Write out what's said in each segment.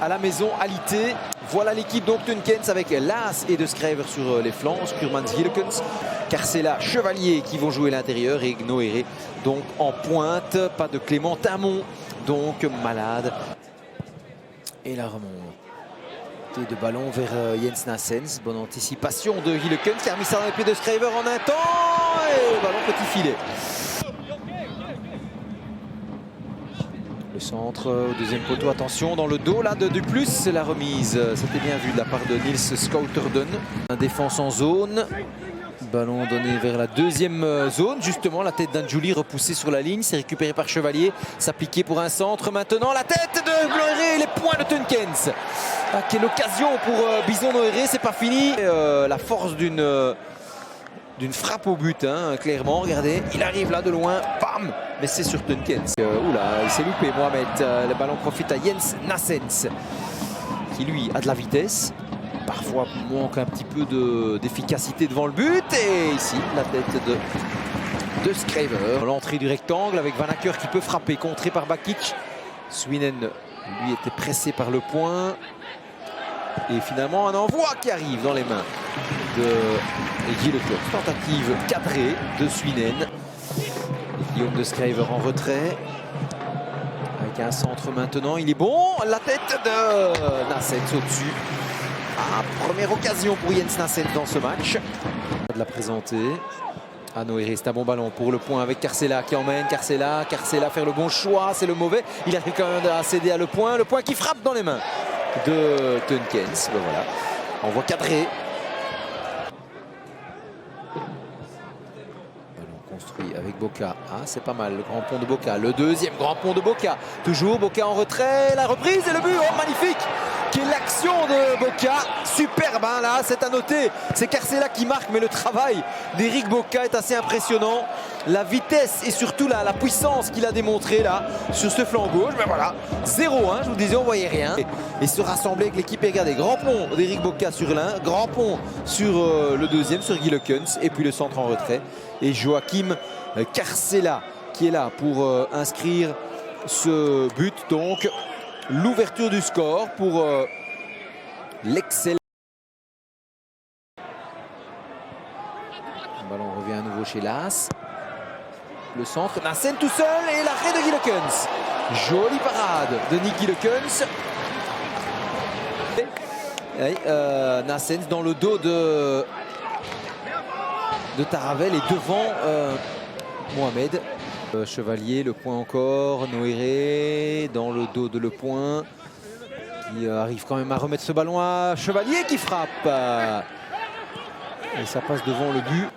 À la maison, alité. Voilà l'équipe donc Tunkens avec Laas et De Schrijver sur les flancs, Skurmans, Gilekens, Carcela, Chevalier qui vont jouer l'intérieur et Noéré donc en pointe. Pas de Clément Tamon, donc malade. Et la remontée de ballon vers Jens Nassens. Bonne anticipation de Gilekens qui a remis ça dans les pieds de Schrijver en un temps. Et le ballon petit filet. Le centre au deuxième poteau, attention dans le dos là de Duplus, c'est la remise, c'était bien vu de la part de Niels Schouterdun. Un défense en zone, ballon donné vers la deuxième zone, justement la tête d'Anjuli repoussée sur la ligne, c'est récupéré par Chevalier, s'appliquer pour un centre maintenant, la tête de Noéré et les points de Tunkens. Ah, quelle occasion pour Bison Noéré, c'est pas fini. La force d'une frappe au but, hein, clairement, regardez, il arrive là de loin, bam, mais c'est sur Tunkens. Oula, il s'est loupé Mohamed, le ballon profite à Jens Nassens, qui lui a de la vitesse, parfois manque un petit peu d'efficacité devant le but, et ici, la tête de Schrijver. L'entrée du rectangle avec Van Acker qui peut frapper, contré par Bakic. Swinen, lui, était pressé par le point. Et finalement, un envoi qui arrive dans les mains de Gilekens. Tentative cadrée de Swinen. Et Guillaume De Schrijver en retrait. Avec un centre maintenant. Il est bon. La tête de Nassens au-dessus. Ah, première occasion pour Jens Nassens dans ce match. De la présenter. À Noéré, c'est un bon ballon pour le point avec Carcela qui emmène. Carcela faire le bon choix. C'est le mauvais. Il arrive quand même à céder à le point. Le point qui frappe dans les mains de Tunkens. Ben voilà. Envoi cadré. Ballon construit avec Boca. Ah, c'est pas mal, le grand pont de Boca. Le deuxième grand pont de Boca. Toujours Boca en retrait. La reprise et le but. Oh, magnifique! Quelle l'action de Boca. Superbe, hein, là, c'est à noter. C'est Carcela qui marque, mais le travail d'Éric Boca est assez impressionnant. La vitesse et surtout la puissance qu'il a démontré là sur ce flanc gauche. Ben voilà, 0-1, je vous disais, on voyait rien. Et se rassembler avec l'équipe, et regardez, grand pont d'Éric Boca sur l'un, grand pont sur le deuxième, sur Gilekens, et puis le centre en retrait. Et Joachim Carcela qui est là pour inscrire ce but. Donc, l'ouverture du score pour l'excellent. Le ballon revient à nouveau chez Laas. Le centre, Nassens tout seul et l'arrêt de Gilekens. Jolie parade de Nick Gilekens. Nassens dans le dos de Taravel et devant Mohamed. Chevalier, le point encore. Noéré dans le dos de Le Point. Qui arrive quand même à remettre ce ballon à Chevalier qui frappe. Et ça passe devant le but.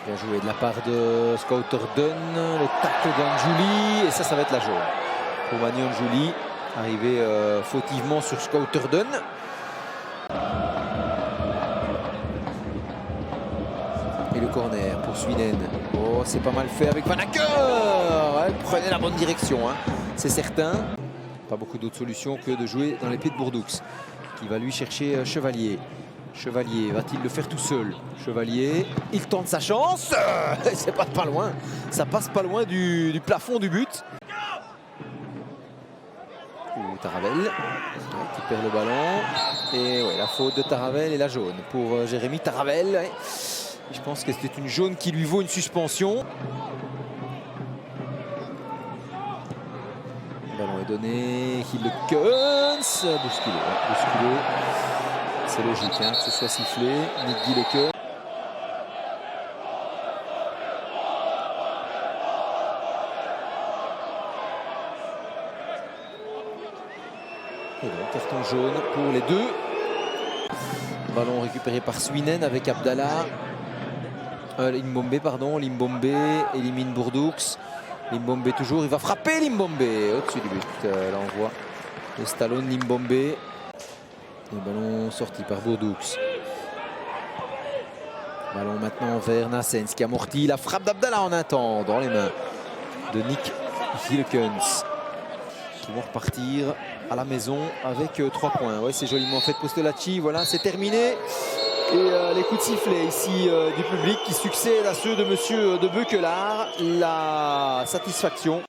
Bien joué de la part de Schouterdun, le tacle d'Anjuli, et ça va être la jaune. Pour Mani Anjuli, arrivé fautivement sur Schouterdun. Et le corner pour Swinen. Oh, c'est pas mal fait avec Van Acker. Elle prenait la bonne direction, hein, c'est certain. Pas beaucoup d'autres solutions que de jouer dans les pieds de Bourdoux, qui va lui chercher Chevalier. Chevalier, va-t-il le faire tout seul? Chevalier, il tente sa chance. C'est pas loin. Ça passe pas loin du plafond du but. Taravel qui perd le ballon. Et ouais, la faute de Taravel et la jaune pour Jérémy Taravel. Ouais. Je pense que c'était une jaune qui lui vaut une suspension. Le ballon est donné. Gilekens. Bousculé. C'est logique, hein, que ce soit sifflé. Nick Gilekens. Et donc, carton jaune pour les deux. Ballon récupéré par Swinen avec Abdallah. Limbombe, pardon. Limbombe élimine Bourdoux. Limbombe toujours. Il va frapper Limbombe au-dessus du but. L'envoi de Stallone Limbombe. Le ballon sorti par Bourdoux. Ballon maintenant vers Nassens qui amortit la frappe d'Abdallah en un temps dans les mains de Nick Gilekens. Qui vont repartir à la maison avec 3 points. Ouais, c'est joliment fait de Postolacci. Voilà, c'est terminé. Et les coups de sifflet ici du public qui succèdent à ceux de monsieur de Beuquelard. La satisfaction.